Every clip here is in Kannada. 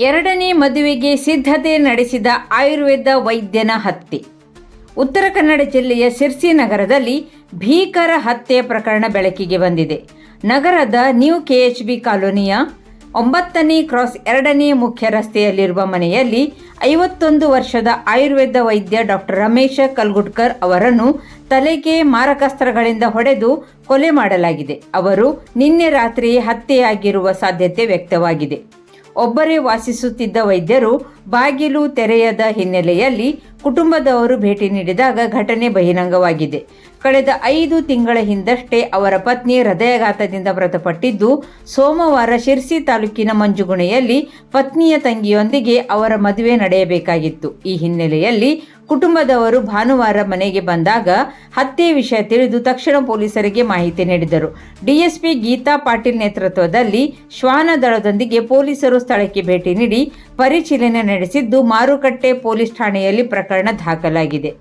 ಎರಡನೇ ಮದುವೆಗೆ ಸಿದ್ಧತೆ ನಡೆಸಿದ ಆಯುರ್ವೇದ ವೈದ್ಯನ ಹತ್ಯೆ. ಉತ್ತರ ಕನ್ನಡ ಜಿಲ್ಲೆಯ ಸಿರ್ಸಿ ನಗರದಲ್ಲಿ ಭೀಕರ ಹತ್ಯೆ ಪ್ರಕರಣ ಬೆಳಕಿಗೆ ಬಂದಿದೆ. ನಗರದ ನ್ಯೂ ಕೆಎಚ್ಬಿ ಕಾಲೋನಿಯ 9ನೇ ಕ್ರಾಸ್ 2ನೇ ಮುಖ್ಯ ರಸ್ತೆಯಲ್ಲಿರುವ ಮನೆಯಲ್ಲಿ 51 ವರ್ಷದ ಆಯುರ್ವೇದ ವೈದ್ಯ ಡಾಕ್ಟರ್ ರಮೇಶ ಕಲ್ಗುಡ್ಕರ್ ಅವರನ್ನು ತಲೆಗೆ ಮಾರಕಾಸ್ತ್ರಗಳಿಂದ ಹೊಡೆದು ಕೊಲೆ ಮಾಡಲಾಗಿದೆ. ಅವರು ನಿನ್ನೆ ರಾತ್ರಿಯೇ ಹತ್ಯೆಯಾಗಿರುವ ಸಾಧ್ಯತೆ ವ್ಯಕ್ತವಾಗಿದೆ. ಒಬ್ಬರೇ ವಾಸಿಸುತ್ತಿದ್ದ ವೈದ್ಯರು ಬಾಗಿಲು ತೆರೆಯದ ಹಿನ್ನೆಲೆಯಲ್ಲಿ ಕುಟುಂಬದವರು ಭೇಟಿ ನೀಡಿದಾಗ ಘಟನೆ ಬಹಿರಂಗವಾಗಿದೆ. ಕಳೆದ 5 ತಿಂಗಳ ಹಿಂದಷ್ಟೇ ಅವರ ಪತ್ನಿ ಹೃದಯಾಘಾತದಿಂದ ಮೃತಪಟ್ಟಿದ್ದು, ಸೋಮವಾರ ಶಿರ್ಸಿ ತಾಲೂಕಿನ ಮಂಜುಗುಣೆಯಲ್ಲಿ ಪತ್ನಿಯ ತಂಗಿಯೊಂದಿಗೆ ಅವರ ಮದುವೆ ನಡೆಯಬೇಕಾಗಿತ್ತು. ಈ ಹಿನ್ನೆಲೆಯಲ್ಲಿ ಕುಟುಂಬದವರು ಭಾನುವಾರ ಮನೆಗೆ ಬಂದಾಗ ಹತ್ಯೆ ವಿಷಯ ತಿಳಿದು ತಕ್ಷಣ ಪೊಲೀಸರಿಗೆ ಮಾಹಿತಿ ನೀಡಿದರು. ಡಿಎಸ್ಪಿ ಗೀತಾ ಪಾಟೀಲ್ ನೇತೃತ್ವದಲ್ಲಿ ಶ್ವಾನ ದಳದೊಂದಿಗೆ ಪೊಲೀಸರು ಸ್ಥಳಕ್ಕೆ ಭೇಟಿ ನೀಡಿ ಪರಿಶೀಲನೆ ನಡೆಸಿದ್ದು, ಮಾರುಕಟ್ಟೆ ಪೊಲೀಸ್ ಠಾಣೆಯಲ್ಲಿ ಪ್ರಕರಣ ದಾಖಲಾಗಿದೆ.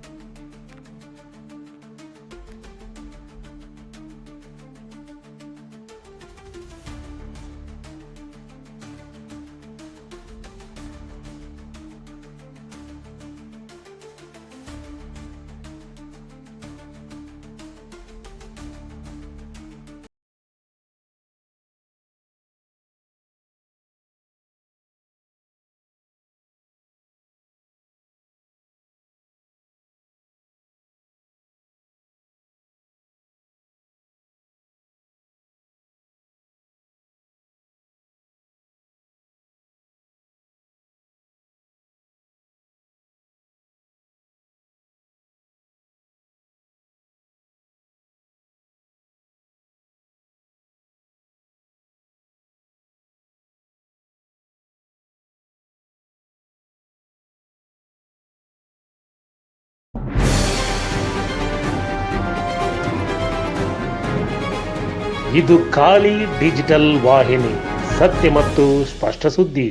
ಇದು ಖಾಲಿ ಡಿಜಿಟಲ್ ವಾಹಿನಿ, ಸತ್ಯ ಮತ್ತು ಸ್ಪಷ್ಟ ಸುದ್ದಿ.